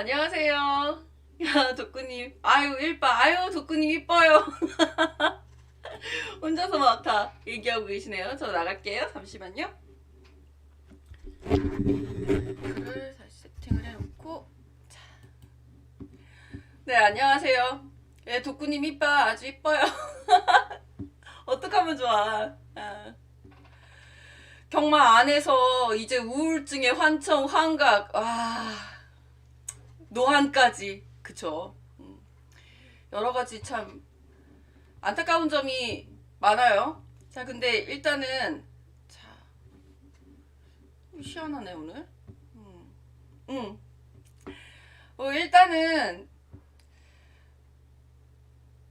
안녕하세요. 야, 덕구님. 아유, 일빠. 아유, 덕구님 이뻐요. 혼자서 막 다 얘기하고 계시네요. 저 나갈게요. 잠시만요. 이거를 다시 세팅을 해놓고. 자. 네, 안녕하세요. 예, 덕구님 이빠. 아주 이뻐요. 어떡하면 좋아. 아. 경마 안에서 이제 우울증의 환청, 환각, 노안까지. 그쵸. 여러 가지 참 안타까운 점이 많아요. 자, 근데 일단은 자, 희한하네 오늘. 음. 일단은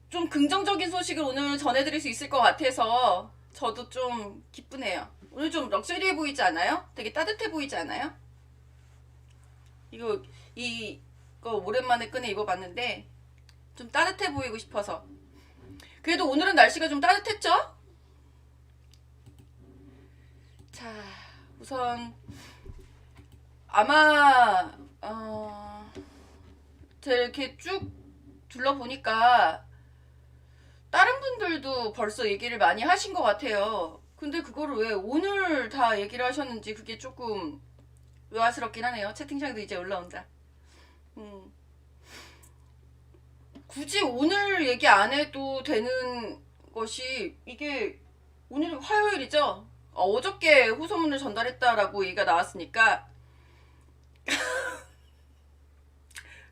좀 긍정적인 소식을 오늘 전해드릴 수 있을 것 같아서 저도 좀 기쁘네요. 오늘 좀 럭셔리해 보이지 않아요? 되게 따뜻해 보이지 않아요? 이거 오랜만에 꺼내 입어봤는데 좀 따뜻해 보이고 싶어서. 그래도 오늘은 날씨가 좀 따뜻했죠? 자, 우선 아마 제가 이렇게 쭉 둘러보니까 다른 분들도 벌써 얘기를 많이 하신 것 같아요. 근데 그거를 왜 오늘 다 얘기를 하셨는지 그게 조금 의아스럽긴 하네요. 채팅창도 이제 올라온다. 음, 굳이 오늘 얘기 안 해도 되는 것이 이게 오늘 화요일이죠? 어저께 후소문을 전달했다라고 얘기가 나왔으니까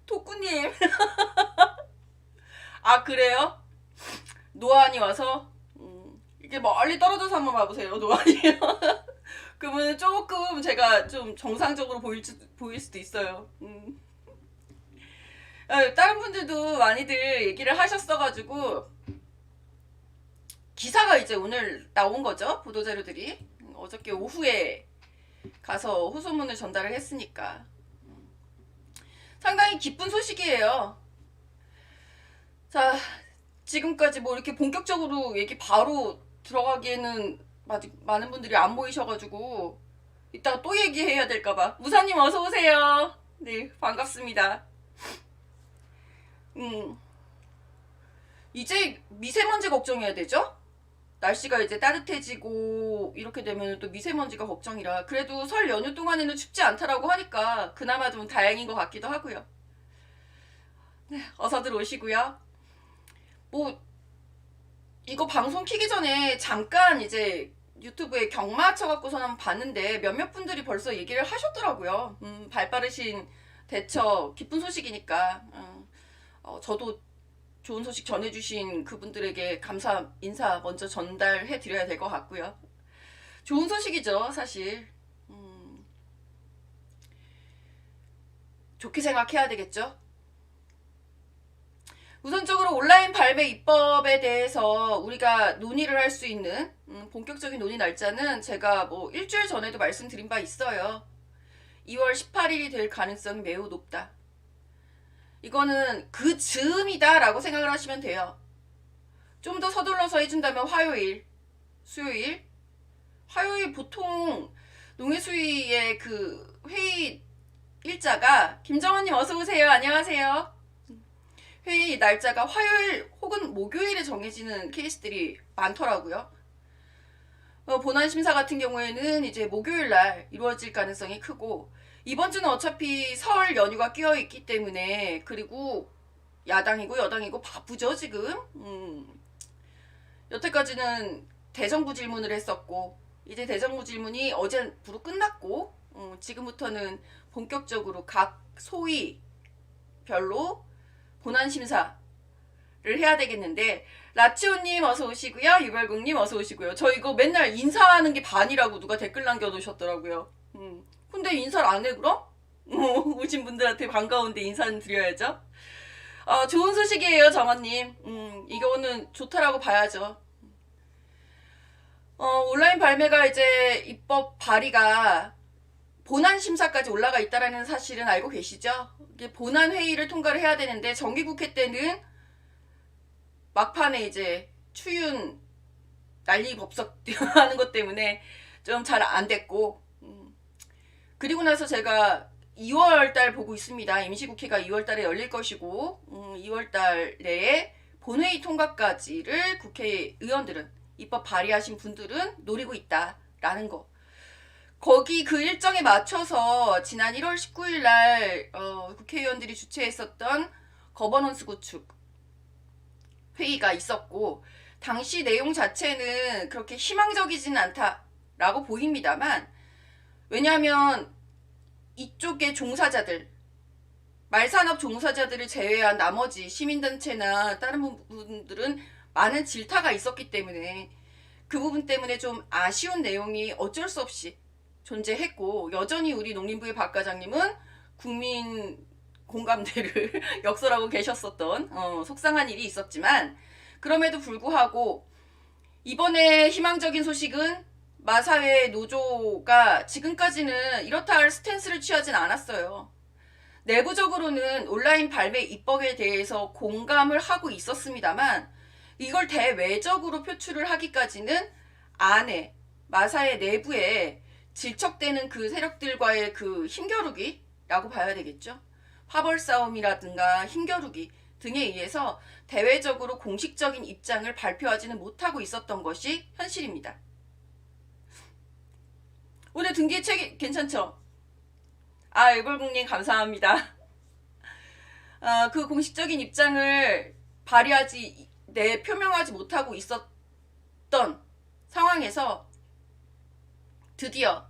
토꾸님 아 그래요? 노안이 와서 이게 멀리 떨어져서 한번 봐보세요. 노안이요. 그러면 조금 제가 좀 정상적으로 보일 수도 있어요. 다른 분들도 많이들 얘기를 하셨어가지고 기사가 이제 오늘 나온 거죠. 보도자료들이 어저께 오후에 가서 후소문을 전달을 했으니까 상당히 기쁜 소식이에요. 자, 지금까지 뭐 이렇게 본격적으로 얘기 바로 들어가기에는 아직 많은 분들이 안 모이셔가지고 이따가 또 얘기해야 될까봐. 무사님 어서 오세요. 네, 반갑습니다. 음, 이제 미세먼지 걱정해야 되죠? 날씨가 이제 따뜻해지고 이렇게 되면 또 미세먼지가 걱정이라 그래도 설 연휴 동안에는 춥지 않다라고 하니까 그나마 좀 다행인 것 같기도 하고요. 네, 어서들 오시고요. 뭐 이거 방송 키기 전에 잠깐 이제 유튜브에 경마 쳐갖고서 한번 봤는데 몇몇 분들이 벌써 얘기를 하셨더라고요. 발 빠르신 대처 기쁜 소식이니까 저도 좋은 소식 전해주신 그분들에게 감사 인사 먼저 전달해 드려야 될 것 같고요. 좋은 소식이죠, 사실. 좋게 생각해야 되겠죠. 우선적으로 온라인 발매 입법에 대해서 우리가 논의를 할 수 있는 본격적인 논의 날짜는 제가 뭐 일주일 전에도 말씀드린 바 있어요. 2월 18일이 될 가능성이 매우 높다. 이거는 그 즈음이다 라고 생각을 하시면 돼요. 좀 더 서둘러서 해준다면 화요일, 수요일, 화요일 보통 농해수위의 그 회의 일자가 김정원님 어서 오세요. 안녕하세요. 회의 날짜가 화요일 혹은 목요일에 정해지는 케이스들이 많더라고요. 본안 심사 같은 경우에는 이제 목요일 날 이루어질 가능성이 크고 이번 주는 어차피 설 연휴가 끼어 있기 때문에 그리고 야당이고 여당이고 바쁘죠 지금. 여태까지는 대정부 질문을 했었고 이제 대정부 질문이 어제부로 끝났고 지금부터는 본격적으로 각 소위별로 본안 심사를 해야 되겠는데 라치오님 어서 오시고요. 유별국님 어서 오시고요. 저 이거 맨날 인사하는 게 반이라고 누가 댓글 남겨놓으셨더라고요. 근데 인사를 안 해 그럼? 오신 분들한테 반가운데 인사는 드려야죠. 좋은 소식이에요 정원님. 이거는 좋다라고 봐야죠. 온라인 발매가 이제 입법 발의가 본안 심사까지 올라가 있다라는 사실은 알고 계시죠? 이게 본안 회의를 통과를 해야 되는데 정기국회 때는 막판에 이제 추윤 난리 법석 하는 것 때문에 좀 잘 안 됐고 그리고 나서 제가 2월 달 보고 있습니다. 임시국회가 2월 달에 열릴 것이고 2월 달 내에 본회의 통과까지를 국회의원들은 입법 발의하신 분들은 노리고 있다라는 거. 거기 그 일정에 맞춰서 지난 1월 19일 날 국회의원들이 주최했었던 거버넌스 구축 회의가 있었고 당시 내용 자체는 그렇게 희망적이진 않다라고 보입니다만 왜냐하면 이쪽의 종사자들 말산업 종사자들을 제외한 나머지 시민단체나 다른 분들은 많은 질타가 있었기 때문에 그 부분 때문에 좀 아쉬운 내용이 어쩔 수 없이 존재했고 여전히 우리 농림부의 박 과장님은 국민 공감대를 역설하고 계셨었던 속상한 일이 있었지만 그럼에도 불구하고 이번에 희망적인 소식은 마사회 노조가 지금까지는 이렇다 할 스탠스를 취하진 않았어요. 내부적으로는 온라인 발매 입법에 대해서 공감을 하고 있었습니다만 이걸 대외적으로 표출을 하기까지는 안에 마사회 내부에 질척대는 그 세력들과의 그 힘겨루기라고 봐야 되겠죠. 파벌 싸움이라든가 힘겨루기 등에 의해서 대외적으로 공식적인 입장을 발표하지는 못하고 있었던 것이 현실입니다. 오늘 등기의 책 괜찮죠? 일벌국님 감사합니다. 그 공식적인 입장을 표명하지 못하고 있었던 상황에서 드디어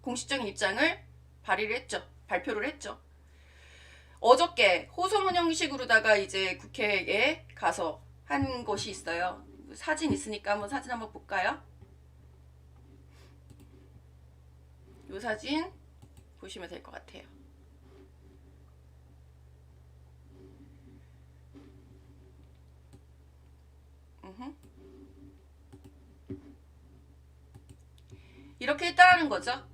공식적인 입장을 발표를 했죠. 어저께 호소문 형식으로다가 이제 국회에 가서 한 것이 있어요. 사진 있으니까 사진 한번 볼까요? 이 사진 보시면 될 것 같아요. 이렇게 했다라는 거죠.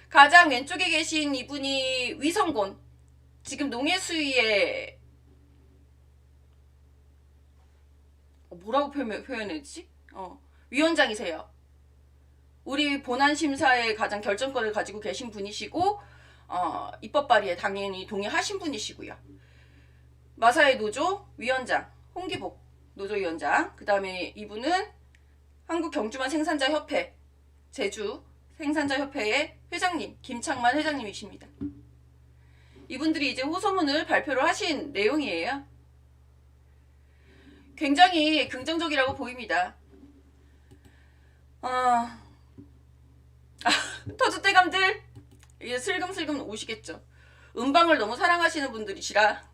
가장 왼쪽에 계신 이분이 위성곤, 지금 농해수위에 뭐라고 표현했지? 위원장이세요. 우리 본안심사의 가장 결정권을 가지고 계신 분이시고 입법 발의에 당연히 동의하신 분이시고요. 마사회 노조 위원장 홍기복 노조위원장, 그 다음에 이분은 한국경주만 생산자협회 제주 생산자협회의 회장님 김창만 회장님이십니다. 이분들이 이제 호소문을 발표를 하신 내용이에요. 굉장히 긍정적이라고 보입니다. 터줏대감들 이제 슬금슬금 오시겠죠. 음방을 너무 사랑하시는 분들이시라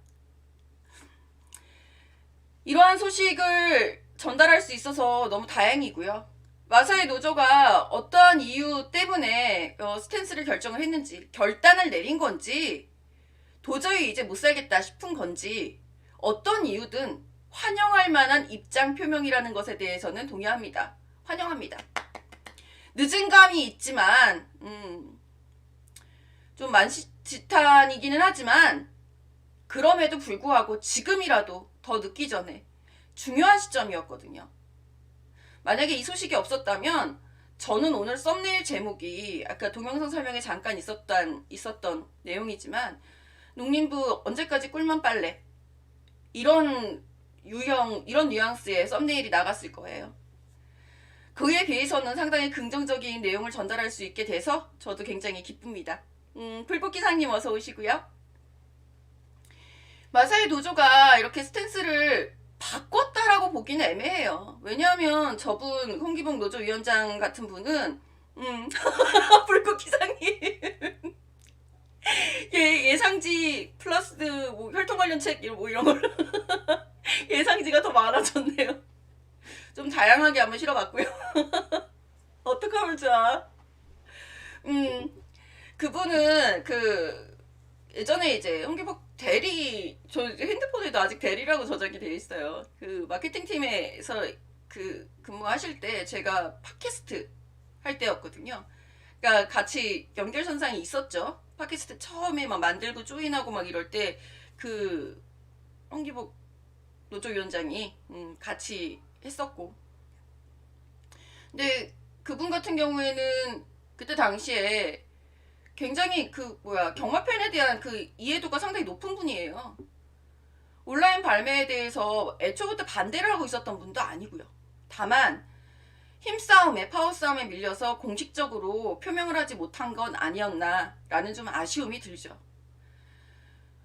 이러한 소식을 전달할 수 있어서 너무 다행이고요. 마사회 노조가 어떠한 이유 때문에 스탠스를 결정을 했는지, 결단을 내린 건지, 도저히 이제 못 살겠다 싶은 건지, 어떤 이유든 환영할 만한 입장 표명이라는 것에 대해서는 동의합니다. 환영합니다. 늦은 감이 있지만 좀 만시지탄이기는 하지만 그럼에도 불구하고 지금이라도 더 늦기 전에 중요한 시점이었거든요. 만약에 이 소식이 없었다면 저는 오늘 썸네일 제목이 아까 동영상 설명에 잠깐 있었던 내용이지만 농림부 언제까지 꿀만 빨래 이런 뉘앙스의 썸네일이 나갔을 거예요. 그에 비해서는 상당히 긍정적인 내용을 전달할 수 있게 돼서 저도 굉장히 기쁩니다. 불꽃기사님 어서 오시고요. 마사회 노조가 이렇게 스탠스를 바꿨다라고 보기는 애매해요. 왜냐하면 저분 홍기복 노조위원장 같은 분은 불꽃기사님 예상지 플러스 뭐 혈통 관련 책 이런 걸 예상지가 더 많아졌네요. 좀 다양하게 한번 실어봤고요. 어떡하면 좋아. 그분은 예전에 이제 홍기복 대리, 저 핸드폰에도 아직 대리라고 저장이 되어 있어요. 그 마케팅 팀에서 근무하실 때 제가 팟캐스트 할 때였거든요. 그러니까 같이 연결선상이 있었죠. 팟캐스트 처음에 막 만들고 조인하고 막 이럴 때 홍기복 노조위원장이 같이 했었고. 근데 그분 같은 경우에는 그때 당시에 굉장히 경마팬에 대한 그 이해도가 상당히 높은 분이에요. 온라인 발매에 대해서 애초부터 반대를 하고 있었던 분도 아니고요. 다만 힘싸움에 파워싸움에 밀려서 공식적으로 표명을 하지 못한 건 아니었나라는 좀 아쉬움이 들죠.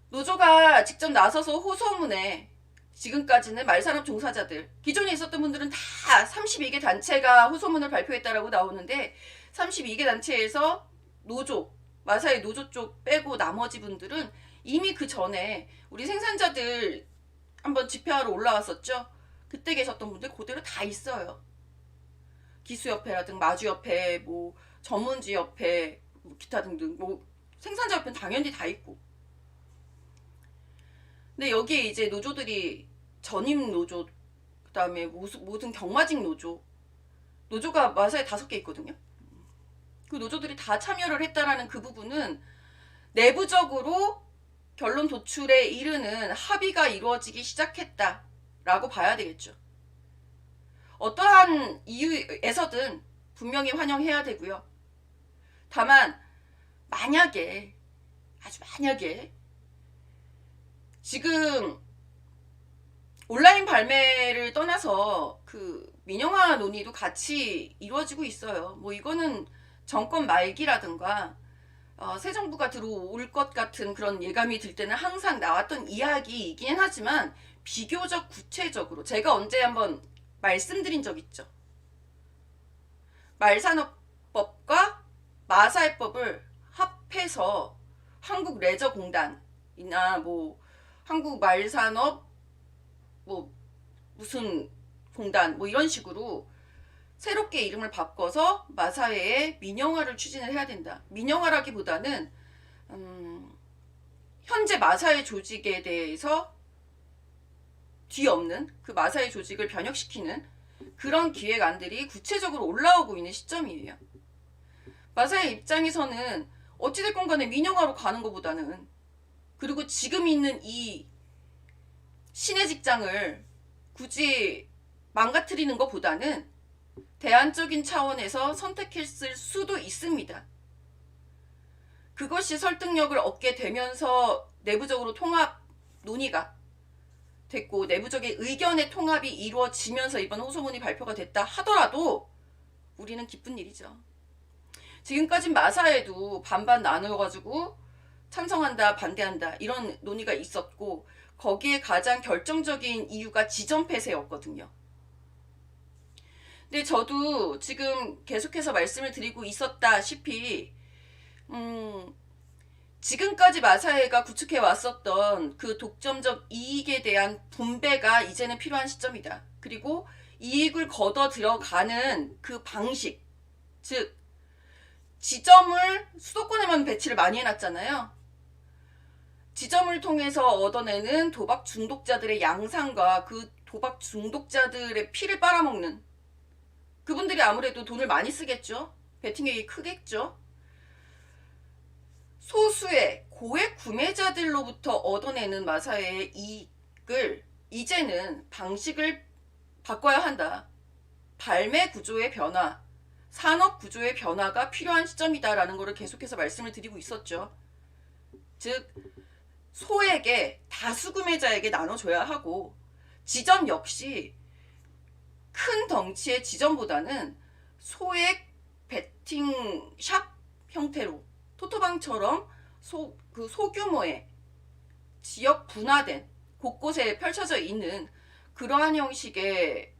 노조가 직접 나서서 호소문에 지금까지는 말산업 종사자들, 기존에 있었던 분들은 다 32개 단체가 호소문을 발표했다라고 나오는데 32개 단체에서 노조, 마사의 노조 쪽 빼고 나머지 분들은 이미 그 전에 우리 생산자들 한번 집회하러 올라왔었죠. 그때 계셨던 분들 그대로 다 있어요. 기수협회라든 마주협회, 뭐 전문지협회, 뭐 기타 등등, 뭐 생산자협회는 당연히 다 있고. 근데 여기에 이제 노조들이 전임 노조, 그 다음에 모든 경마직 노조가 마사에 5개 있거든요. 그 노조들이 다 참여를 했다라는 그 부분은 내부적으로 결론 도출에 이르는 합의가 이루어지기 시작했다라고 봐야 되겠죠. 어떠한 이유에서든 분명히 환영해야 되고요. 다만 만약에 아주 만약에 지금 온라인 발매를 떠나서 그 민영화 논의도 같이 이루어지고 있어요. 뭐 이거는 정권 말기라든가 새 정부가 들어올 것 같은 그런 예감이 들 때는 항상 나왔던 이야기이긴 하지만 비교적 구체적으로 제가 언제 한번 말씀드린 적 있죠. 말산업법과 마사회법을 합해서 한국레저공단이나 뭐 한국말산업 뭐 무슨 공단 뭐 이런 식으로 새롭게 이름을 바꿔서 마사회의 민영화를 추진을 해야 된다. 민영화라기보다는 현재 마사회 조직에 대해서 뒤엎는 그 마사회 조직을 변혁시키는 그런 기획안들이 구체적으로 올라오고 있는 시점이에요. 마사회 입장에서는 어찌됐건 간에 민영화로 가는 것보다는 그리고 지금 있는 이 신의 직장을 굳이 망가뜨리는 것보다는 대안적인 차원에서 선택했을 수도 있습니다. 그것이 설득력을 얻게 되면서 내부적으로 통합 논의가 됐고 내부적인 의견의 통합이 이루어지면서 이번 호소문이 발표가 됐다 하더라도 우리는 기쁜 일이죠. 지금까지 마사에도 반반 나누어가지고 찬성한다 반대한다 이런 논의가 있었고 거기에 가장 결정적인 이유가 지점 폐쇄였거든요. 근데 저도 지금 계속해서 말씀을 드리고 있었다시피 지금까지 마사회가 구축해 왔었던 그 독점적 이익에 대한 분배가 이제는 필요한 시점이다. 그리고 이익을 걷어 들어가는 그 방식, 즉 지점을 수도권에만 배치를 많이 해놨잖아요. 지점을 통해서 얻어내는 도박 중독자들의 양상과 그 도박 중독자들의 피를 빨아먹는 그분들이 아무래도 돈을 많이 쓰겠죠. 베팅액이 크겠죠. 소수의 고액 구매자들로부터 얻어내는 마사회의 이익을 이제는 방식을 바꿔야 한다. 발매 구조의 변화, 산업 구조의 변화가 필요한 시점이다라는 것을 계속해서 말씀을 드리고 있었죠. 즉 소액의 다수 구매자에게 나눠줘야 하고 지점 역시 큰 덩치의 지점보다는 소액 베팅샵 형태로 토토방처럼 소규모의 지역 분화된 곳곳에 펼쳐져 있는 그러한 형식의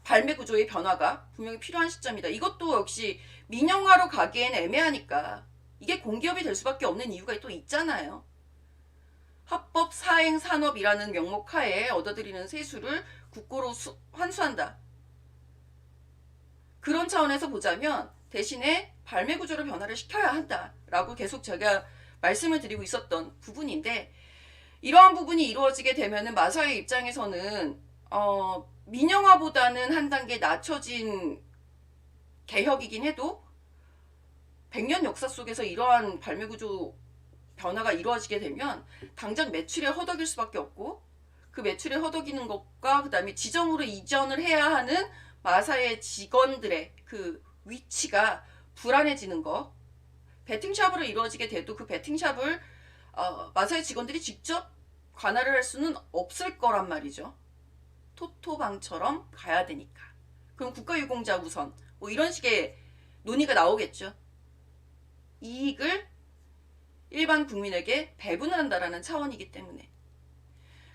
발매 구조의 변화가 분명히 필요한 시점이다. 이것도 역시 민영화로 가기엔 애매하니까 이게 공기업이 될 수밖에 없는 이유가 또 있잖아요. 합법 사행 산업이라는 명목 하에 얻어들이는 세수를 국고로 환수한다. 그런 차원에서 보자면 대신에 발매 구조를 변화를 시켜야 한다라고 계속 제가 말씀을 드리고 있었던 부분인데 이러한 부분이 이루어지게 되면은 마사회 입장에서는 민영화보다는 한 단계 낮춰진 개혁이긴 해도 100년 역사 속에서 이러한 발매 구조 변화가 이루어지게 되면 당장 매출에 허덕일 수밖에 없고 그 매출에 허덕이는 것과 그 다음에 지점으로 이전을 해야 하는 마사회 직원들의 그 위치가 불안해지는 거 베팅샵으로 이루어지게 돼도 그 베팅샵을 마사의 직원들이 직접 관할을 할 수는 없을 거란 말이죠. 토토방처럼 가야 되니까. 그럼 국가유공자 우선 뭐 이런 식의 논의가 나오겠죠. 이익을 일반 국민에게 배분을 한다라는 차원이기 때문에.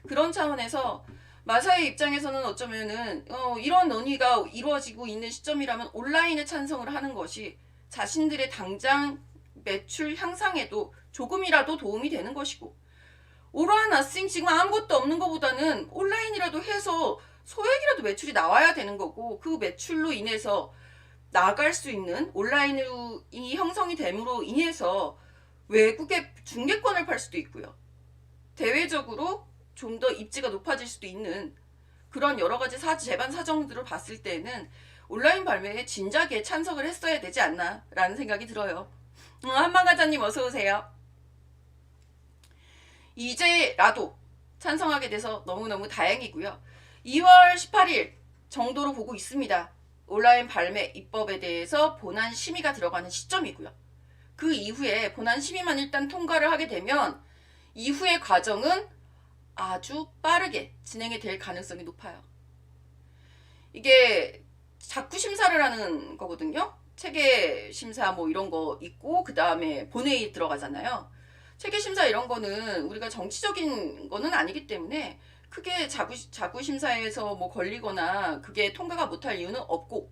그런 차원에서 마사의 입장에서는 어쩌면은 이런 논의가 이루어지고 있는 시점이라면 온라인에 찬성을 하는 것이 자신들의 당장 매출 향상에도 조금이라도 도움이 되는 것이고, 오로한 나싱 지금 아무것도 없는 것보다는 온라인이라도 해서 소액이라도 매출이 나와야 되는 거고, 그 매출로 인해서 나갈 수 있는 온라인이 형성이 됨으로 인해서 외국에 중개권을 팔 수도 있고요. 대외적으로 좀 더 입지가 높아질 수도 있는 그런 여러 가지 재반 사정들을 봤을 때는 온라인 발매에 진작에 찬성을 했어야 되지 않나라는 생각이 들어요. 한방가자님 어서 오세요. 이제라도 찬성하게 돼서 너무너무 다행이고요. 2월 18일 정도로 보고 있습니다. 온라인 발매 입법에 대해서 본안 심의가 들어가는 시점이고요. 그 이후에 본안 심의만 일단 통과를 하게 되면 이후의 과정은 아주 빠르게 진행이 될 가능성이 높아요. 이게 자구 심사를 하는 거거든요. 체계 심사 뭐 이런 거 있고 그 다음에 본회의 들어가잖아요. 체계 심사 이런 거는 우리가 정치적인 거는 아니기 때문에 크게 자구 심사에서 뭐 걸리거나 그게 통과가 못할 이유는 없고,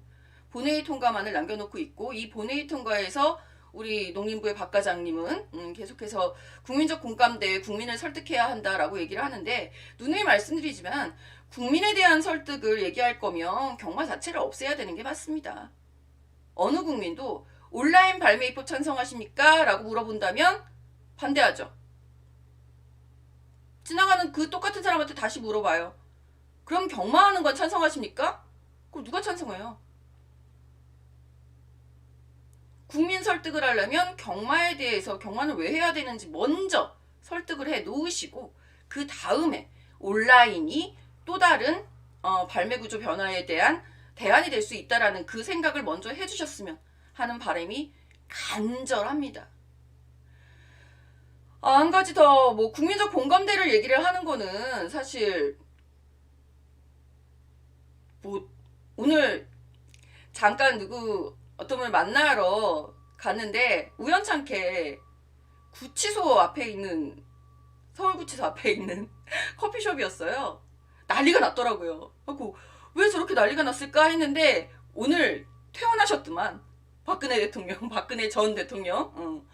본회의 통과만을 남겨놓고 있고, 이 본회의 통과에서 우리 농림부의 박 과장님은 계속해서 국민적 공감대에 국민을 설득해야 한다라고 얘기를 하는데, 누누이 말씀드리지만 국민에 대한 설득을 얘기할 거면 경마 자체를 없애야 되는 게 맞습니다. 어느 국민도 온라인 발매 입법 찬성하십니까? 라고 물어본다면 반대하죠. 지나가는 그 똑같은 사람한테 다시 물어봐요. 그럼 경마하는 건 찬성하십니까? 그럼 누가 찬성해요? 국민 설득을 하려면 경마에 대해서 경마는 왜 해야 되는지 먼저 설득을 해 놓으시고, 그 다음에 온라인이 또 다른 발매 구조 변화에 대한 대안이 될 수 있다라는 그 생각을 먼저 해주셨으면 하는 바람이 간절합니다. 한 가지 더 뭐 국민적 공감대를 얘기를 하는 거는 사실 뭐 오늘 잠깐 어떤 분을 만나러 갔는데 우연찮게 구치소 앞에 있는 서울구치소 앞에 있는 커피숍이었어요. 난리가 났더라고요. 그래서 왜 저렇게 난리가 났을까 했는데 오늘 퇴원하셨더만. 박근혜 대통령, 박근혜 전 대통령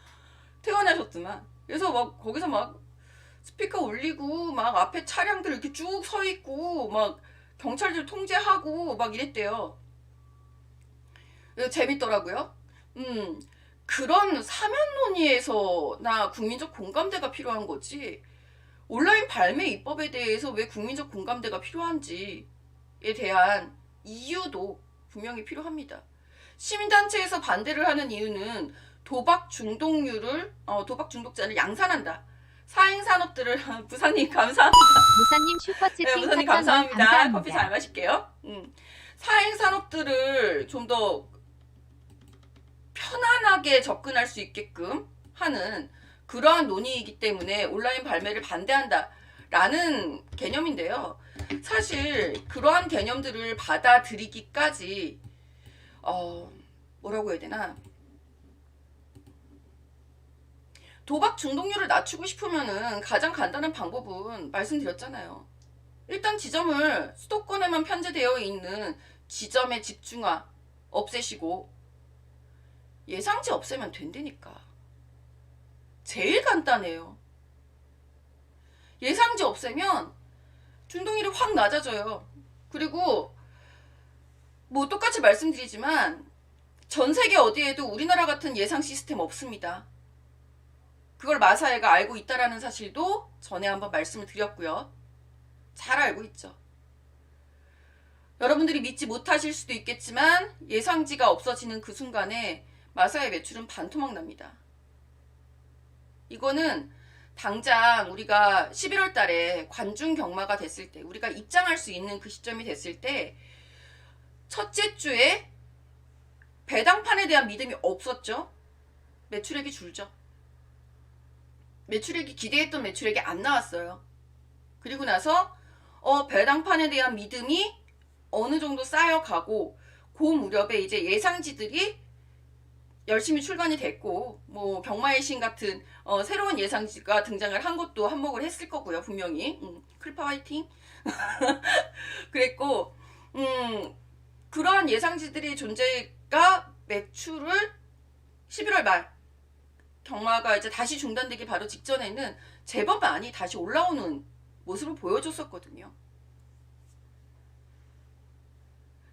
퇴원하셨더만. 그래서 막 거기서 막 스피커 울리고 막 앞에 차량들 이렇게 쭉 서 있고 막 경찰들 통제하고 막 이랬대요. 재밌더라고요. 그런 사면 논의에서나 국민적 공감대가 필요한 거지, 온라인 발매 입법에 대해서 왜 국민적 공감대가 필요한지에 대한 이유도 분명히 필요합니다. 시민단체에서 반대를 하는 이유는 도박 중독자를 양산한다. 사행산업들을 부사님 감사합니다. 무사님 슈퍼채팅 네, 무사님 감사합니다. 커피 잘 마실게요. 사행산업들을 좀 더 편안하게 접근할 수 있게끔 하는 그러한 논의이기 때문에 온라인 발매를 반대한다라는 개념인데요. 사실 그러한 개념들을 받아들이기까지 뭐라고 해야 되나, 도박 중독률을 낮추고 싶으면은 가장 간단한 방법은 말씀드렸잖아요. 일단 지점을 수도권에만 편제되어 있는 지점의 집중화 없애시고 예상지 없애면 된다니까. 제일 간단해요. 예상지 없애면 중독률이 확 낮아져요. 그리고 뭐 똑같이 말씀드리지만 전 세계 어디에도 우리나라 같은 예상 시스템 없습니다. 그걸 마사회가 알고 있다라는 사실도 전에 한번 말씀을 드렸고요. 잘 알고 있죠. 여러분들이 믿지 못하실 수도 있겠지만 예상지가 없어지는 그 순간에 마사회 매출은 반토막 납니다. 이거는 당장 우리가 11월 달에 관중 경마가 됐을 때, 우리가 입장할 수 있는 그 시점이 됐을 때 첫째 주에 배당판에 대한 믿음이 없었죠. 매출액이 줄죠. 매출액이 기대했던 매출액이 안 나왔어요. 그리고 나서 배당판에 대한 믿음이 어느 정도 쌓여가고 그 무렵에 이제 예상지들이 열심히 출간이 됐고 뭐 병마의 신 같은 새로운 예상지가 등장을 한 것도 한몫을 했을 거고요. 분명히 클파 화이팅. 그랬고 그러한 예상지들의 존재가 매출을 11월 말 경마가 이제 다시 중단되기 바로 직전에는 제법 많이 다시 올라오는 모습을 보여줬었거든요.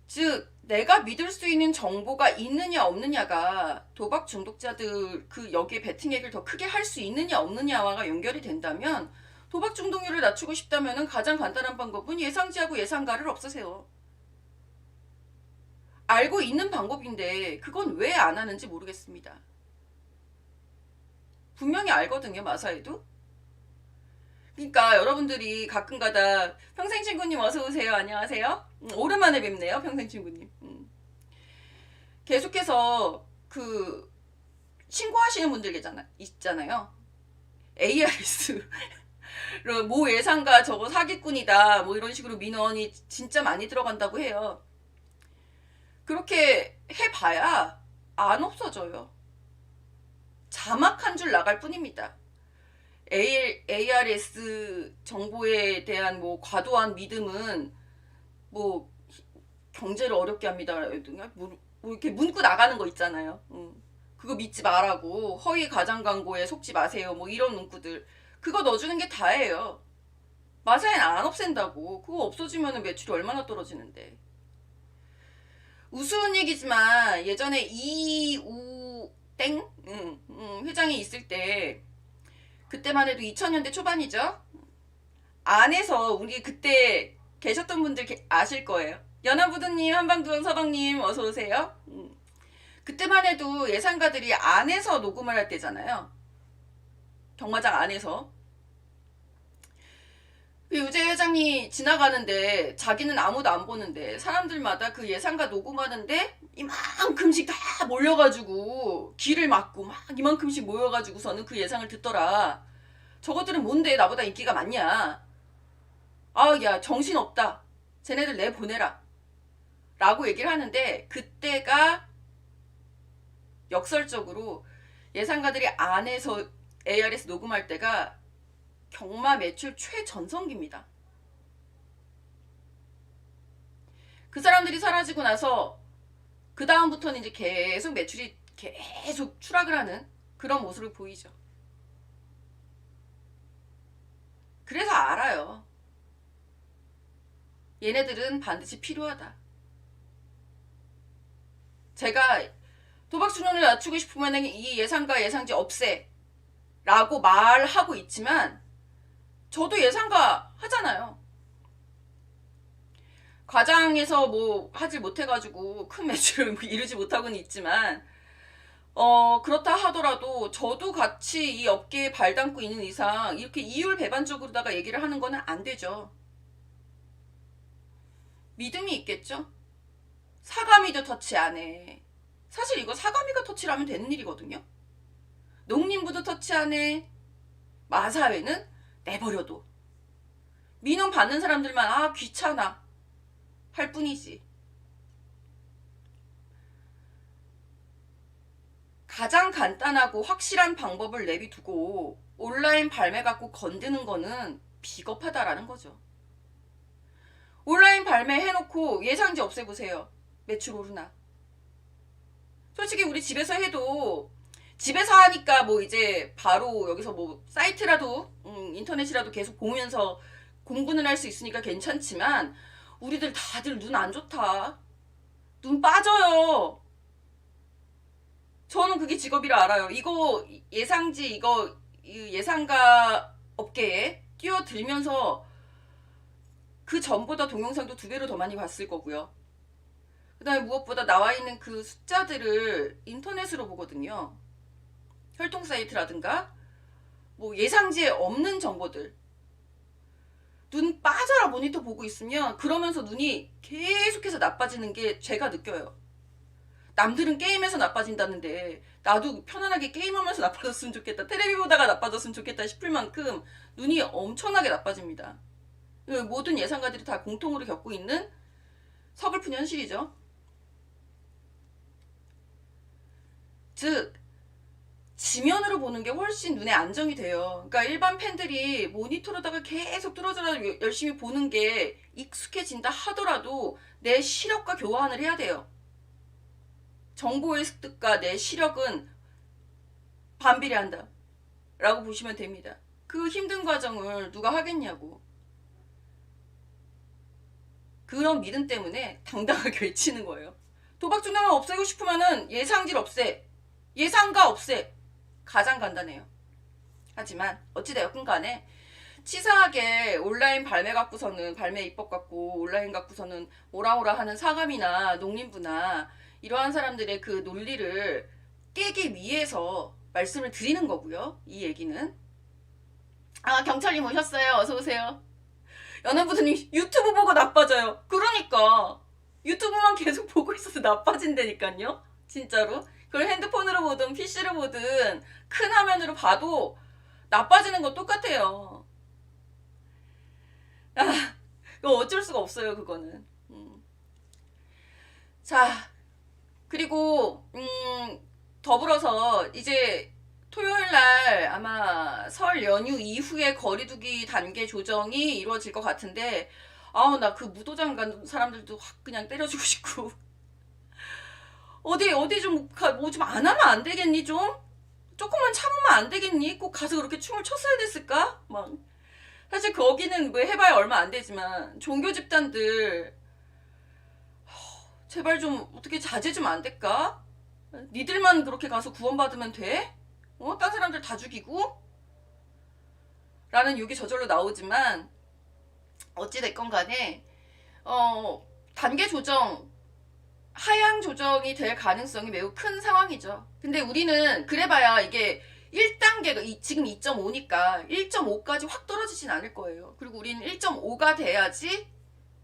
즉 내가 믿을 수 있는 정보가 있느냐 없느냐가 도박 중독자들 그 여기에 베팅액을 더 크게 할 수 있느냐 없느냐와 연결이 된다면 도박 중독률을 낮추고 싶다면 가장 간단한 방법은 예상지하고 예상가를 없애세요. 알고 있는 방법인데 그건 왜 안 하는지 모르겠습니다. 분명히 알거든요, 마사에도. 그러니까 여러분들이 가끔가다 평생친구님 어서오세요. 안녕하세요. 오랜만에 뵙네요, 평생친구님. 계속해서 그 신고하시는 분들 있잖아요. ARS 모 예상가 저거 사기꾼이다 뭐 이런 식으로 민원이 진짜 많이 들어간다고 해요. 그렇게 해봐야 안 없어져요. 자막한 줄 나갈 뿐입니다. ARS 정보에 대한 뭐 과도한 믿음은 뭐 경제를 어렵게 합니다. 뭐 이렇게 문구 나가는 거 있잖아요. 그거 믿지 말라고, 허위 가장 광고에 속지 마세요. 뭐 이런 문구들 그거 넣어주는 게 다예요. 마사엔 안 없앤다고. 그거 없어지면 매출이 얼마나 떨어지는데. 우스운 얘기지만 예전에 이우땡 회장이 있을 때 그때만 해도 2000년대 초반이죠. 안에서 우리 그때 계셨던 분들 아실 거예요. 연화부두님, 한방두원 서방님 어서오세요. 그때만 해도 예상가들이 안에서 녹음을 할 때잖아요. 경마장 안에서. 유재 회장이 지나가는데 자기는 아무도 안 보는데 사람들마다 그 예상가 녹음하는데 이만큼씩 다 몰려가지고 귀를 막고 막 이만큼씩 모여가지고서는 그 예상을 듣더라. 저것들은 뭔데 나보다 인기가 많냐. 아, 야, 정신없다. 쟤네들 내보내라. 라고 얘기를 하는데 그때가 역설적으로 예상가들이 안에서 ARS 녹음할 때가 경마 매출 최전성기입니다. 그 사람들이 사라지고 나서 그 다음부터는 이제 계속 매출이 계속 추락을 하는 그런 모습을 보이죠. 그래서 알아요. 얘네들은 반드시 필요하다. 제가 도박 수준을 낮추고 싶으면 이 예상가 예상지 없애 라고 말하고 있지만 저도 예상가 하잖아요. 과장에서 뭐 하지 못해가지고 큰 매출을 이루지 못하고는 있지만 그렇다 하더라도 저도 같이 이 업계에 발담고 있는 이상 이렇게 이율배반적으로다가 얘기를 하는 거는 안 되죠. 믿음이 있겠죠? 사가미도 터치 안 해. 사실 이거 사가미가 터치를 하면 되는 일이거든요. 농림부도 터치 안 해. 마사회는 내버려둬. 민원 받는 사람들만 귀찮아 할 뿐이지. 가장 간단하고 확실한 방법을 내비두고 온라인 발매 갖고 건드는 거는 비겁하다라는 거죠. 온라인 발매 해놓고 예상지 없애보세요. 매출 오르나. 솔직히 우리 집에서 해도 집에서 하니까 뭐 이제 바로 여기서 뭐 사이트라도 인터넷이라도 계속 보면서 공부는 할 수 있으니까 괜찮지만 우리들 다들 눈 안 좋다. 눈 빠져요. 저는 그게 직업이라 알아요. 이거 예상지 이거 예상가 업계에 뛰어들면서 그 전보다 동영상도 2배로 더 많이 봤을 거고요. 그 다음에 무엇보다 나와 있는 그 숫자들을 인터넷으로 보거든요. 혈통 사이트라든가 뭐 예상지에 없는 정보들. 눈 빠져라 모니터 보고 있으면 그러면서 눈이 계속해서 나빠지는 게 제가 느껴요. 남들은 게임에서 나빠진다는데 나도 편안하게 게임하면서 나빠졌으면 좋겠다. 테레비 보다가 나빠졌으면 좋겠다 싶을 만큼 눈이 엄청나게 나빠집니다. 모든 예상가들이 다 공통으로 겪고 있는 서글픈 현실이죠. 즉 지면으로 보는 게 훨씬 눈에 안정이 돼요. 그러니까 일반 팬들이 모니터로다가 계속 뚫어져라 열심히 보는 게 익숙해진다 하더라도 내 시력과 교환을 해야 돼요. 정보의 습득과 내 시력은 반비례한다 라고 보시면 됩니다. 그 힘든 과정을 누가 하겠냐고. 그런 믿음 때문에 당당하게 외치는 거예요. 도박 중독을 없애고 싶으면은 예상질 없애. 예상가 없애. 가장 간단해요. 하지만 어찌되었건 간에 치사하게 온라인 발매 갖고서는 발매 입법 갖고 온라인 갖고서는 오라오라 하는 사감이나 농림부나 이러한 사람들의 그 논리를 깨기 위해서 말씀을 드리는 거고요. 이 얘기는. 아, 경찰님 오셨어요. 어서 오세요. 연예부들님 유튜브 보고 나빠져요. 그러니까 유튜브만 계속 보고 있어서 나빠진다니까요. 진짜로. 그걸 핸드폰으로 보든 PC로 보든 큰 화면으로 봐도 나빠지는 건 똑같아요. 아, 이거 어쩔 수가 없어요. 그거는. 자, 그리고 더불어서 이제 토요일날 아마 설 연휴 이후에 거리두기 단계 조정이 이루어질 것 같은데, 아우 나 그 무도장 간 사람들도 확 그냥 때려주고 싶고 어디 좀 뭐 좀 안 하면 안 되겠니? 좀 조금만 참으면 안 되겠니? 꼭 가서 그렇게 춤을 췄어야 됐을까? 막 사실 거기는 뭐 해봐야 얼마 안 되지만 종교 집단들 제발 좀 어떻게 자제 좀 안 될까? 니들만 그렇게 가서 구원받으면 돼? 딴 사람들 다 죽이고? 라는 욕이 저절로 나오지만 어찌됐건 간에 단계 조정 하향 조정이 될 가능성이 매우 큰 상황이죠. 근데 우리는 그래봐야 이게 1단계가 지금 2.5니까 1.5까지 확 떨어지진 않을 거예요. 그리고 우리는 1.5가 돼야지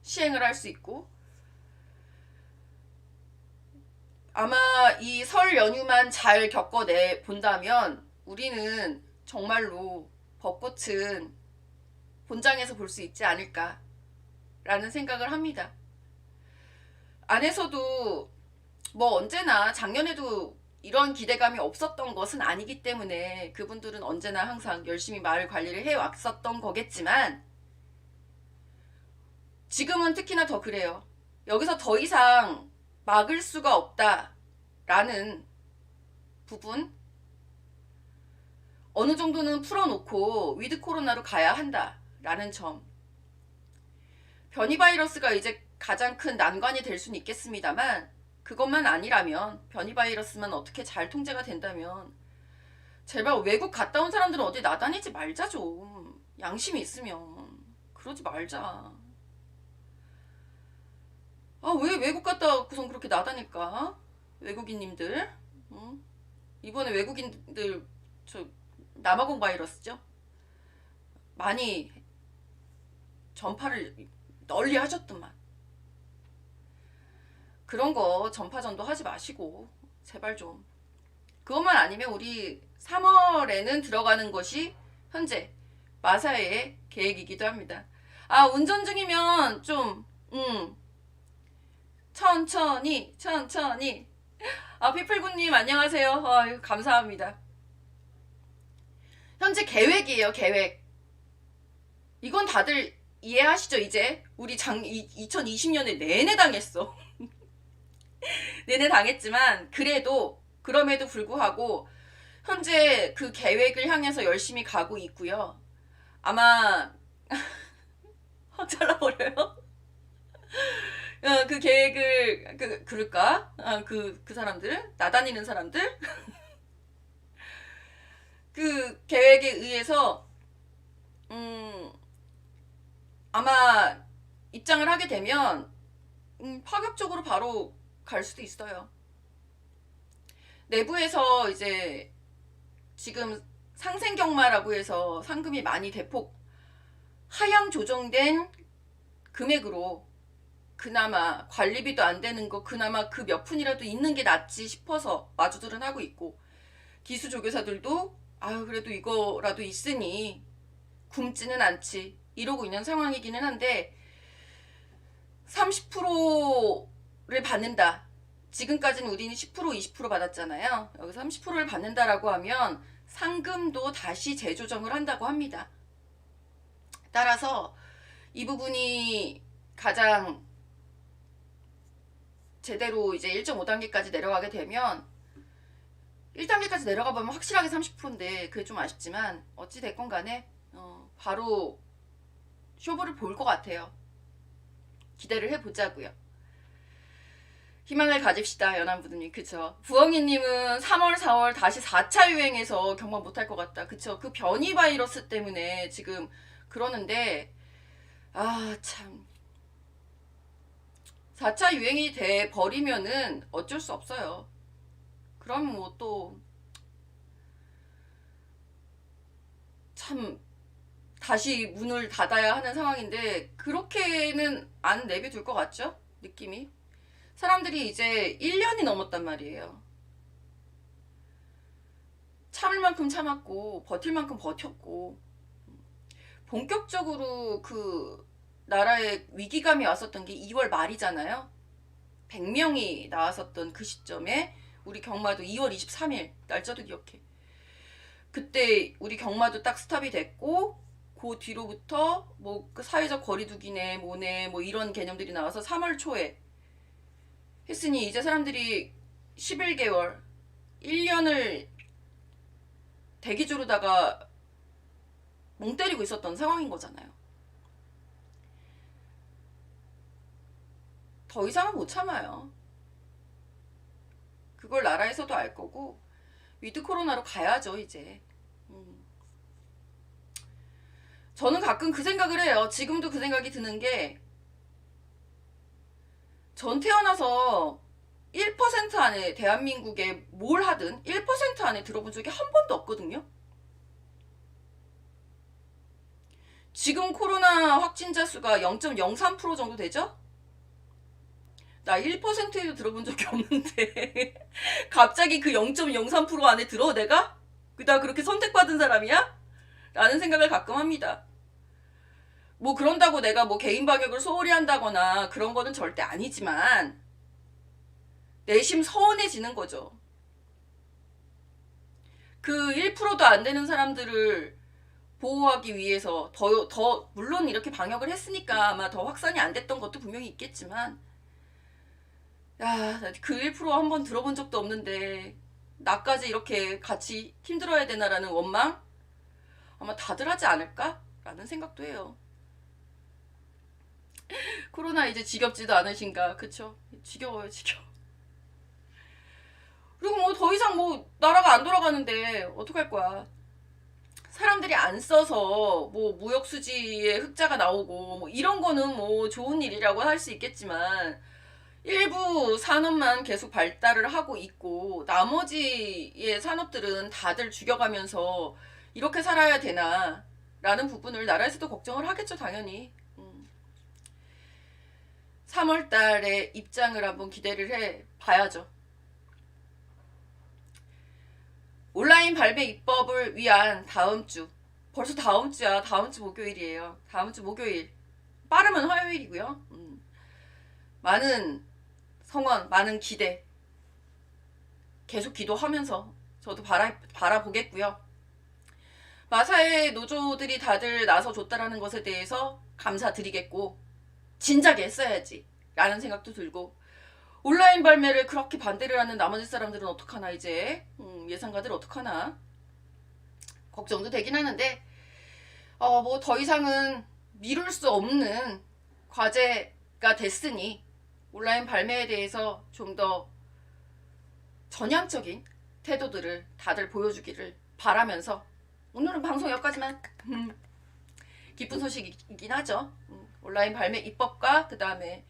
시행을 할 수 있고, 아마 이 설 연휴만 잘 겪어내 본다면 우리는 정말로 벚꽃은 본장에서 볼 수 있지 않을까라는 생각을 합니다. 안에서도 뭐 언제나 작년에도 이런 기대감이 없었던 것은 아니기 때문에 그분들은 언제나 항상 열심히 마을 관리를 해왔었던 거겠지만 지금은 특히나 더 그래요. 여기서 더 이상 막을 수가 없다라는 부분, 어느 정도는 풀어놓고 위드 코로나로 가야 한다라는 점. 변이 바이러스가 이제 가장 큰 난관이 될 수는 있겠습니다만 그것만 아니라면, 변이 바이러스만 어떻게 잘 통제가 된다면 제발 외국 갔다 온 사람들은 어디 나다니지 말자 좀. 양심이 있으면 그러지 말자. 아, 왜 외국 갔다 와서선 그렇게 나다닐까? 외국인님들. 이번에 외국인들 저 남아공 바이러스죠? 많이 전파를 널리 하셨더만. 그런 거 전파전도 하지 마시고 제발 좀. 그것만 아니면 우리 3월에는 들어가는 것이 현재 마사회의 계획이기도 합니다. 아, 운전 중이면 좀 천천히. 아, 피플군님 안녕하세요. 아유, 감사합니다. 현재 계획이에요. 계획. 이건 다들 이해하시죠? 이제 우리 2020년에 내내 당했어. 내내 당했지만 그럼에도 불구하고 현재 그 계획을 향해서 열심히 가고 있고요. 아마 확 잘라버려요. 그 계획을 그럴까? 그 사람들, 나다니는 사람들, 그 계획에 의해서 아마 입장을 하게 되면 파격적으로 바로 갈 수도 있어요. 내부에서 이제 지금 상생경마라고 해서 상금이 많이 대폭 하향 조정된 금액으로 그나마 관리비도 안 되는 거 그나마 그 몇 푼이라도 있는 게 낫지 싶어서 마주들은 하고 있고, 기수 조교사들도 아유 그래도 이거라도 있으니 굶지는 않지 이러고 있는 상황이기는 한데, 30%를 받는다. 지금까지는 우리는 10% 20% 받았잖아요. 여기서 30%를 받는다라고 하면 상금도 다시 재조정을 한다고 합니다. 따라서 이 부분이 가장 제대로 이제 1.5단계까지 내려가게 되면, 1단계까지 내려가 보면 확실하게 30%인데 그게 좀 아쉽지만 어찌 됐건 간에 바로 쇼부를 볼 것 같아요. 기대를 해보자고요. 희망을 가집시다, 연안부두님. 그쵸? 부엉이님은 3월 4월 다시 4차 유행에서 경마 못할 것 같다. 그쵸? 그 변이 바이러스 때문에 지금 그러는데, 아 참, 4차 유행이 돼 버리면은 어쩔 수 없어요. 그럼 뭐 또 참 다시 문을 닫아야 하는 상황인데, 그렇게는 안 내비둘 것 같죠? 느낌이. 사람들이 이제 1년이 넘었단 말이에요. 참을 만큼 참았고 버틸 만큼 버텼고, 본격적으로 그 나라에 위기감이 왔었던 게 2월 말이잖아요. 100명이 나왔었던 그 시점에 우리 경마도 2월 23일 날짜도 기억해. 그때 우리 경마도 딱 스탑이 됐고, 그 뒤로부터 뭐 그 사회적 거리두기네 뭐네 뭐 이런 개념들이 나와서 3월 초에 했으니 이제 사람들이 11개월 1년을 대기조로다가 멍 때리고 있었던 상황인 거잖아요. 더 이상은 못 참아요. 그걸 나라에서도 알 거고 위드 코로나로 가야죠 이제. 저는 가끔 그 생각을 해요. 지금도 그 생각이 드는 게, 전 태어나서 1% 안에 대한민국에 뭘 하든 1% 안에 들어본 적이 한 번도 없거든요. 지금 코로나 확진자 수가 0.03% 정도 되죠? 나 1%에도 들어본 적이 없는데 갑자기 그 0.03% 안에 들어 내가? 나 그렇게 선택받은 사람이야? 라는 생각을 가끔 합니다. 뭐 그런다고 내가 뭐 개인 방역을 소홀히 한다거나 그런 거는 절대 아니지만 내심 서운해지는 거죠. 그 1%도 안 되는 사람들을 보호하기 위해서 더 물론 이렇게 방역을 했으니까 아마 더 확산이 안 됐던 것도 분명히 있겠지만, 야, 그 1% 한번 들어본 적도 없는데 나까지 이렇게 같이 힘들어야 되나라는 원망 아마 다들 하지 않을까? 라는 생각도 해요. 코로나 이제 지겹지도 않으신가? 그쵸? 지겨워요, 지겨워. 그리고 뭐 더 이상 뭐 나라가 안 돌아가는데 어떡할 거야? 사람들이 안 써서 뭐 무역 수지에 흑자가 나오고 뭐 이런 거는 뭐 좋은 일이라고 할 수 있겠지만, 일부 산업만 계속 발달을 하고 있고 나머지의 산업들은 다들 죽여가면서 이렇게 살아야 되나 라는 부분을 나라에서도 걱정을 하겠죠, 당연히. 3월 달에 입장을 한번 기대를 해 봐야죠. 온라인 발매 입법을 위한 다음 주, 벌써 다음 주야. 다음 주 목요일이에요. 다음 주 목요일, 빠르면 화요일이고요. 많은 성원, 많은 기대, 계속 기도하면서 저도 바라보겠고요. 마사의 노조들이 다들 나서줬다라는 것에 대해서 감사드리겠고, 진작에 했어야지 라는 생각도 들고, 온라인 발매를 그렇게 반대를 하는 나머지 사람들은 어떡하나 이제, 예상가들 어떡하나 걱정도 되긴 하는데, 뭐 더 이상은 미룰 수 없는 과제가 됐으니 온라인 발매에 대해서 좀 더 전향적인 태도들을 다들 보여주기를 바라면서, 오늘은 방송 여기까지만. 기쁜 소식이긴 하죠. 온라인 발매 입법과 그 다음에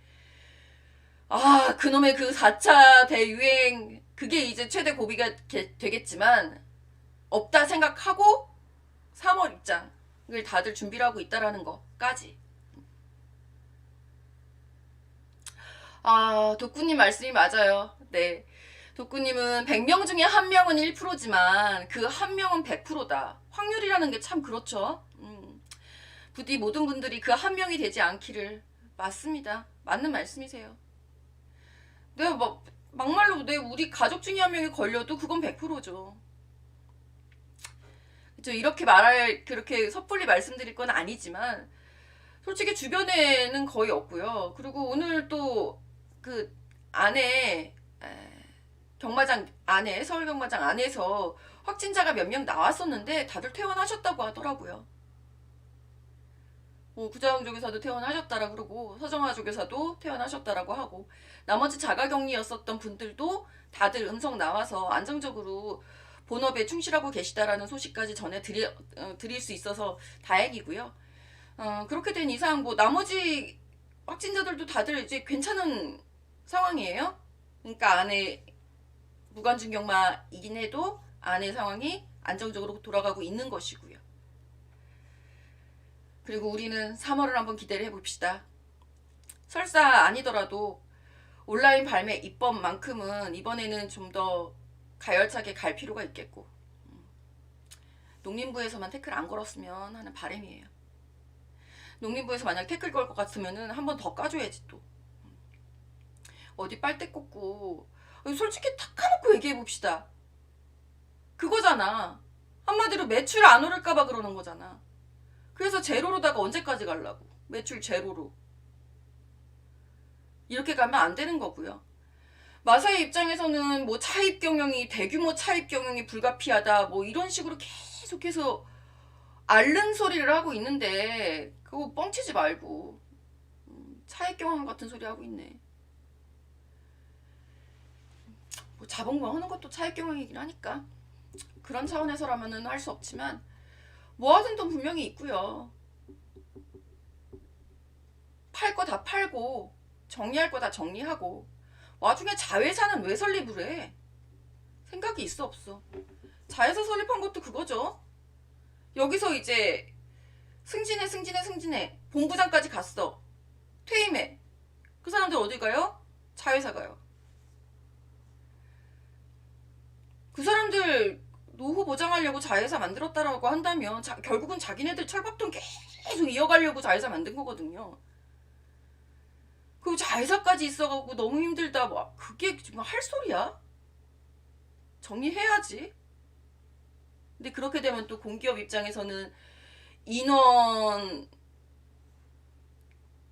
그놈의 그 4차 대유행, 그게 이제 최대 고비가 되겠지만 없다 생각하고 3월 입장을 다들 준비를 하고 있다라는 것까지. 아, 덕구님 말씀이 맞아요. 네. 덕구님은 100명 중에 한 명은 1%지만 그 한 명은 100%다. 확률이라는 게 참 그렇죠. 부디 모든 분들이 그 한 명이 되지 않기를. 맞습니다. 맞는 말씀이세요. 내가 막말로 우리 가족 중에 한 명이 걸려도 그건 100%죠. 그쵸? 이렇게 그렇게 섣불리 말씀드릴 건 아니지만, 솔직히 주변에는 거의 없고요. 그리고 오늘 또 그 안에 경마장 안에 서울 경마장 안에서 확진자가 몇 명 나왔었는데 다들 퇴원하셨다고 하더라고요. 구자영 조교사도 퇴원하셨다라 그러고 서정화 조교사도 퇴원하셨다라고 하고 나머지 자가격리였었던 분들도 다들 음성 나와서 안정적으로 본업에 충실하고 계시다라는 소식까지 드릴 수 있어서 다행이고요. 그렇게 된 이상 나머지 확진자들도 다들 이제 괜찮은 상황이에요. 그러니까 안에 무관중경마이긴 해도 안의 상황이 안정적으로 돌아가고 있는 것이고요. 그리고 우리는 3월을 한번 기대를 해봅시다. 설사 아니더라도 온라인 발매 입법만큼은 이번에는 좀 더 가열차게 갈 필요가 있겠고, 농림부에서만 태클 안 걸었으면 하는 바람이에요. 농림부에서 만약 태클 걸 것 같으면은 한 번 더 까줘야지 또. 어디 빨대 꽂고 솔직히 탁 까놓고 얘기해봅시다. 그거잖아. 한마디로 매출 안 오를까봐 그러는 거잖아. 그래서 제로로다가 언제까지 가려고. 매출 제로로. 이렇게 가면 안 되는 거고요. 마사의 입장에서는 차입 경영이 대규모 차입 경영이 불가피하다 이런 식으로 계속해서 앓는 소리를 하고 있는데 그거 뻥치지 말고 차입 경영 같은 소리 하고 있네. 자본금 하는 것도 차입 경영이긴 하니까 그런 차원에서라면은 할 수 없지만 모아둔 돈 분명히 있고요. 팔 거 다 팔고 정리할 거 다 정리하고 와중에 자회사는 왜 설립을 해? 생각이 있어 없어? 자회사 설립한 것도 그거죠. 여기서 이제 승진해 본부장까지 갔어. 퇴임해. 그 사람들 어디 가요? 자회사 가요. 그 사람들 노후 보장하려고 자회사 만들었다라고 한다면 결국은 자기네들 철밥통 계속 이어가려고 자회사 만든 거거든요. 그 자회사까지 있어가지고 너무 힘들다 그게 정말 할 소리야? 정리해야지. 근데 그렇게 되면 또 공기업 입장에서는 인원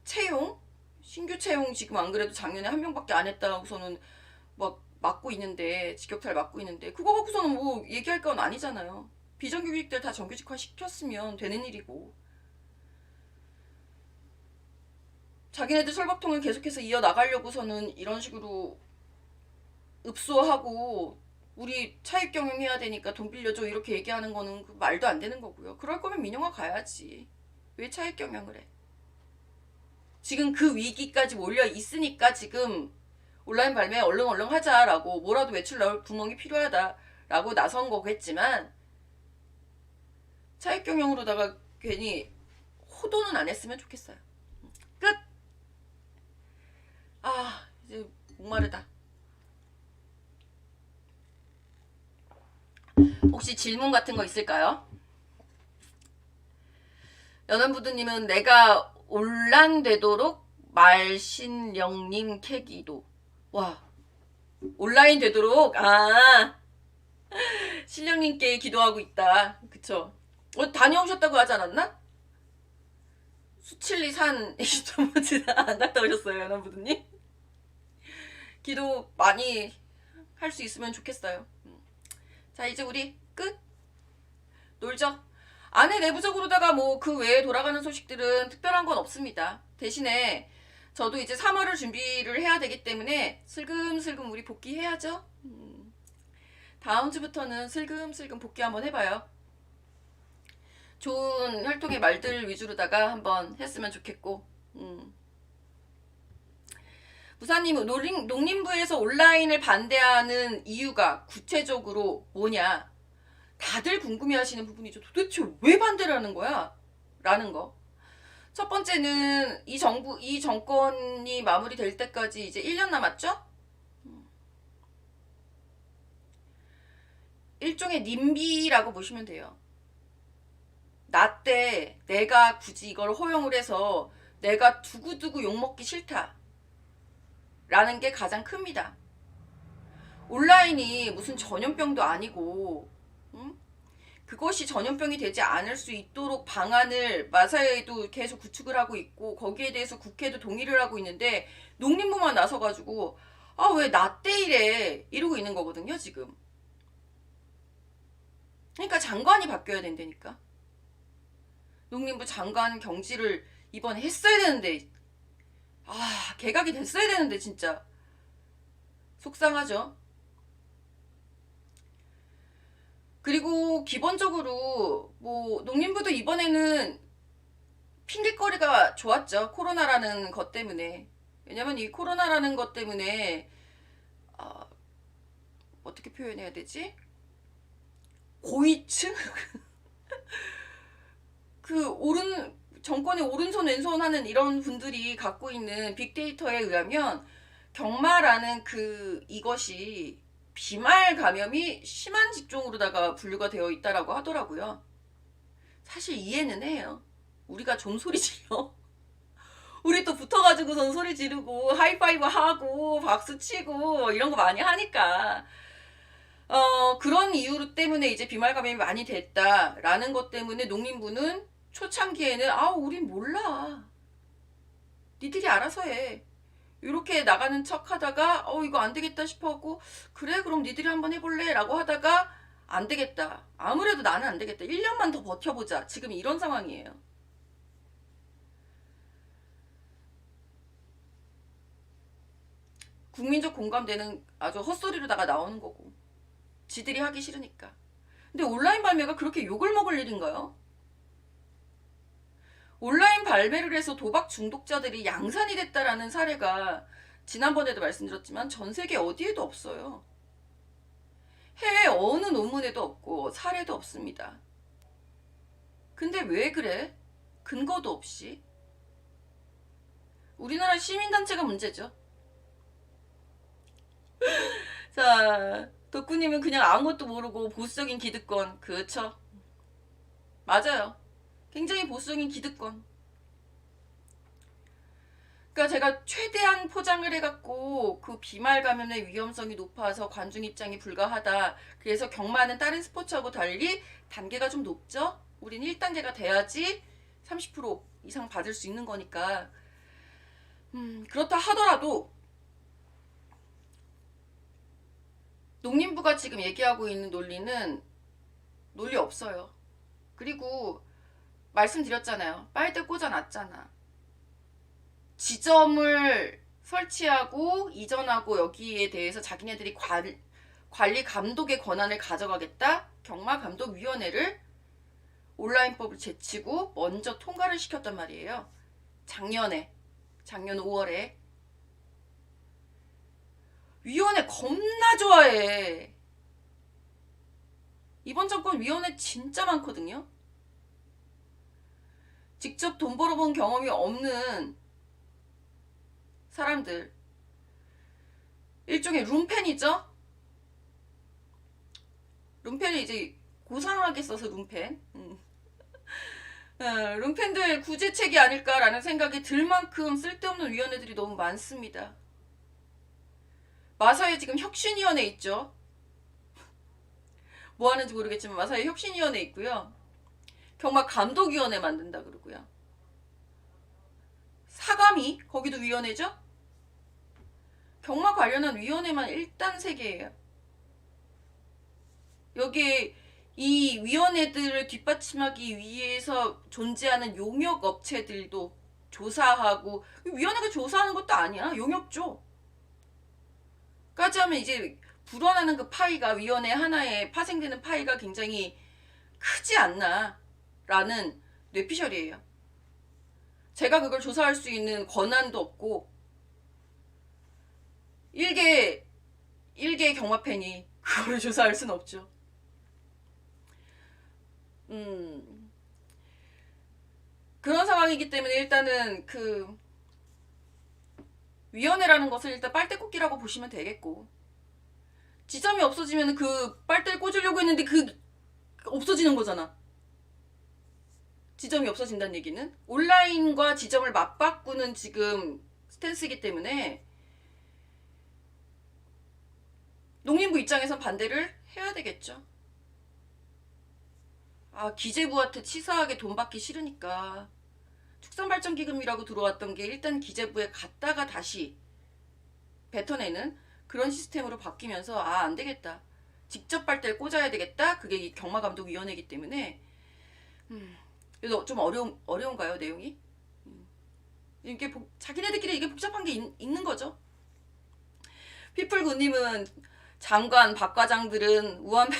채용? 신규 채용 지금 안 그래도 작년에 한 명밖에 안 했다고서는 맡고 있는데 직격탄을 맞고 있는데 그거 갖고서는 얘기할 건 아니잖아요. 비정규직들 다 정규직화 시켰으면 되는 일이고 자기네들 설박통을 계속해서 이어나가려고서는 이런 식으로 읍소하고 우리 차입 경영해야 되니까 돈 빌려줘 이렇게 얘기하는 거는 말도 안 되는 거고요. 그럴 거면 민영화 가야지. 왜 차입 경영을 해? 지금 그 위기까지 몰려 있으니까 지금 온라인 발매 얼른 하자라고 뭐라도 매출 나올 구멍이 필요하다라고 나선 거겠지만 차입 경영으로다가 괜히 호도는 안 했으면 좋겠어요. 끝! 이제 목마르다. 혹시 질문 같은 거 있을까요? 연원부두님은 내가 온라인 말신령님 캐기도. 와, 온라인 되도록 신령님께 기도하고 있다. 그쵸? 다녀오셨다고 하지 않았나? 수칠리 산 안 갔다 오셨어요, 연원부두님? 기도 많이 할 수 있으면 좋겠어요. 자, 이제 우리 끝. 놀죠. 안에 내부적으로다가 그 외에 돌아가는 소식들은 특별한 건 없습니다. 대신에 저도 이제 3월을 준비를 해야 되기 때문에 슬금슬금 우리 복귀해야죠. 다음 주부터는 슬금슬금 복귀 한번 해봐요. 좋은 활동의 말들 위주로다가 한번 했으면 좋겠고. 부사님, 농림부에서 온라인을 반대하는 이유가 구체적으로 뭐냐? 다들 궁금해하시는 부분이죠. 도대체 왜 반대를 하는 거야? 라는 거. 첫 번째는 이 정권이 마무리될 때까지 이제 1년 남았죠? 일종의 님비라고 보시면 돼요. 나 때 내가 굳이 이걸 허용을 해서 내가 두고두고 욕먹기 싫다 라는 게 가장 큽니다. 온라인이 무슨 전염병도 아니고 그것이 전염병이 되지 않을 수 있도록 방안을 마사회도 계속 구축을 하고 있고 거기에 대해서 국회도 동의를 하고 있는데 농림부만 나서가지고 아 왜 나 때 이래 이러고 있는 거거든요 지금. 그러니까 장관이 바뀌어야 된다니까. 농림부 장관 경질을 이번에 했어야 되는데 개각이 됐어야 되는데 진짜 속상하죠. 그리고 기본적으로 뭐 농림부도 이번에는 핑계거리가 좋았죠. 코로나라는 것 때문에. 왜냐면 이 코로나라는 것 때문에 어떻게 표현해야 되지? 고위층? 정권의 오른손 왼손 하는 이런 분들이 갖고 있는 빅데이터에 의하면 경마라는 이것이 비말 감염이 심한 직종으로다가 분류가 되어 있다라고 하더라고요. 사실 이해는 해요. 우리가 종소리 질러. 우리 또 붙어가지고선 소리 지르고 하이파이브 하고 박수 치고 이런 거 많이 하니까 그런 이유 때문에 이제 비말 감염이 많이 됐다라는 것 때문에 농림부는 초창기에는 우린 몰라. 니들이 알아서 해. 이렇게 나가는 척 하다가 이거 안 되겠다 싶어갖고 그래 그럼 니들이 한번 해볼래? 라고 하다가 안 되겠다. 아무래도 나는 안 되겠다. 1년만 더 버텨보자. 지금 이런 상황이에요. 국민적 공감대는 아주 헛소리로다가 나오는 거고 지들이 하기 싫으니까. 근데 온라인 발매가 그렇게 욕을 먹을 일인가요? 온라인 발매를 해서 도박 중독자들이 양산이 됐다라는 사례가 지난번에도 말씀드렸지만 전 세계 어디에도 없어요. 해외 어느 논문에도 없고 사례도 없습니다. 근데 왜 그래? 근거도 없이. 우리나라 시민단체가 문제죠. 자, 덕구님은 그냥 아무것도 모르고 보수적인 기득권. 그쵸? 맞아요. 굉장히 보수적인 기득권. 그러니까 제가 최대한 포장을 해갖고 그 비말 감염의 위험성이 높아서 관중 입장이 불가하다. 그래서 경마는 다른 스포츠하고 달리 단계가 좀 높죠? 우린 1단계가 돼야지 30% 이상 받을 수 있는 거니까. 그렇다 하더라도 농림부가 지금 얘기하고 있는 논리 없어요. 그리고 말씀드렸잖아요. 빨대 꽂아놨잖아. 지점을 설치하고 이전하고 여기에 대해서 자기네들이 관리 감독의 권한을 가져가겠다. 경마감독위원회를 온라인법을 제치고 먼저 통과를 시켰단 말이에요. 작년 5월에. 위원회 겁나 좋아해. 이번 정권 위원회 진짜 많거든요. 직접 돈 벌어본 경험이 없는 사람들. 일종의 룸펜이죠. 룸펜을 이제 고상하게 써서 룸펜. 룸펜들 구제책이 아닐까라는 생각이 들 만큼 쓸데없는 위원회들이 너무 많습니다. 마사회 지금 혁신위원회 있죠. 뭐 하는지 모르겠지만 마사회 혁신위원회 있고요. 경마 감독위원회 만든다 그러고요. 사감위 거기도 위원회죠. 경마 관련한 위원회만 일단 3개예요. 여기에 이 위원회들을 뒷받침하기 위해서 존재하는 용역 업체들도 조사하고, 위원회가 조사하는 것도 아니야. 용역죠. 까지 하면 이제 불어나는 그 파이가, 위원회 하나에 파생되는 파이가 굉장히 크지 않나 라는 뇌피셜이에요. 제가 그걸 조사할 수 있는 권한도 없고, 일개 경마팬이 그거를 조사할 순 없죠. 그런 상황이기 때문에 일단은 그 위원회라는 것을 일단 빨대꽂기라고 보시면 되겠고, 지점이 없어지면 그 빨대를 꽂으려고 했는데 그 없어지는 거잖아. 지점이 없어진다는 얘기는 온라인과 지점을 맞바꾸는 지금 스탠스이기 때문에 농림부 입장에선 반대를 해야 되겠죠. 아, 기재부한테 치사하게 돈 받기 싫으니까 축산발전기금이라고 들어왔던 게 일단 기재부에 갔다가 다시 뱉어내는 그런 시스템으로 바뀌면서 아, 안 되겠다. 직접 빨대를 꽂아야 되겠다. 그게 이 경마감독위원회이기 때문에 그래서 좀 어려운가요, 내용이? 이게 자기네들끼리 이게 복잡한 게 있는 거죠. 피플군님은 장관, 박과장들은 우한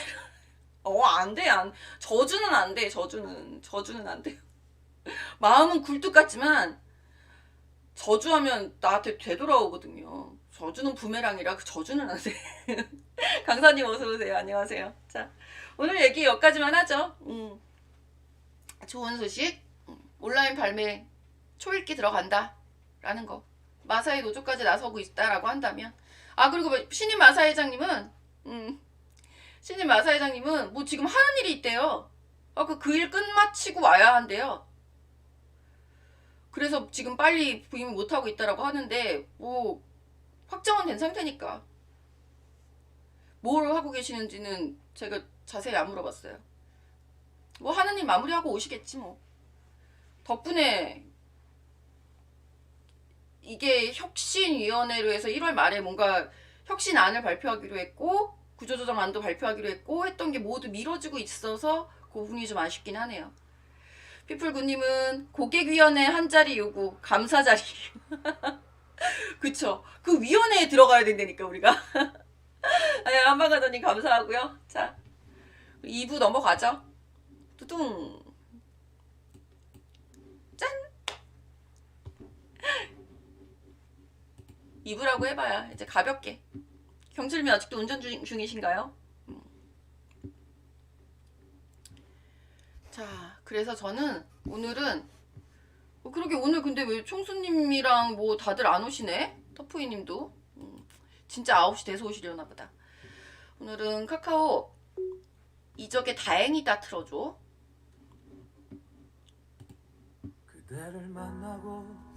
안 돼, 저주는 안 돼, 저주는 안 돼요. 마음은 굴뚝 같지만 저주하면 나한테 되돌아오거든요. 저주는 부메랑이라 그 저주는 안 돼. 강사님 어서 오세요. 안녕하세요. 자, 오늘 얘기 여기까지만 하죠. 좋은 소식. 온라인 발매 초읽기 들어간다. 라는 거. 마사회 노조까지 나서고 있다라고 한다면. 아, 그리고 신임 마사회장님은 신임 마사회장님은 뭐 지금 하는 일이 있대요. 그 일 끝마치고 와야 한대요. 그래서 지금 빨리 부임을 못하고 있다라고 하는데 뭐 확정은 된 상태니까 뭘 하고 계시는지는 제가 자세히 안 물어봤어요. 뭐 하는 일 마무리하고 오시겠지 뭐. 덕분에 이게 혁신위원회로 해서 1월 말에 뭔가 혁신안을 발표하기로 했고 구조조정안도 발표하기로 했고 했던 게 모두 미뤄지고 있어서 그 부분이 좀 아쉽긴 하네요. 피플군님은 고객위원회 한 자리 요구 감사 자리. 그쵸. 그 위원회에 들어가야 된다니까 우리가. 네, 한방가더님 감사하고요. 자, 2부 넘어가죠. 뚜둥. 짠. 2부라고 해봐야 이제 가볍게. 경철님 아직도 운전 중이신가요? 자, 그래서 저는 오늘은 그러게 오늘 근데 왜 총수님이랑 뭐 다들 안 오시네? 터프이님도 진짜 9시 돼서 오시려나 보다. 오늘은 카카오 이적의 다행이다 틀어줘. 그대를 만나고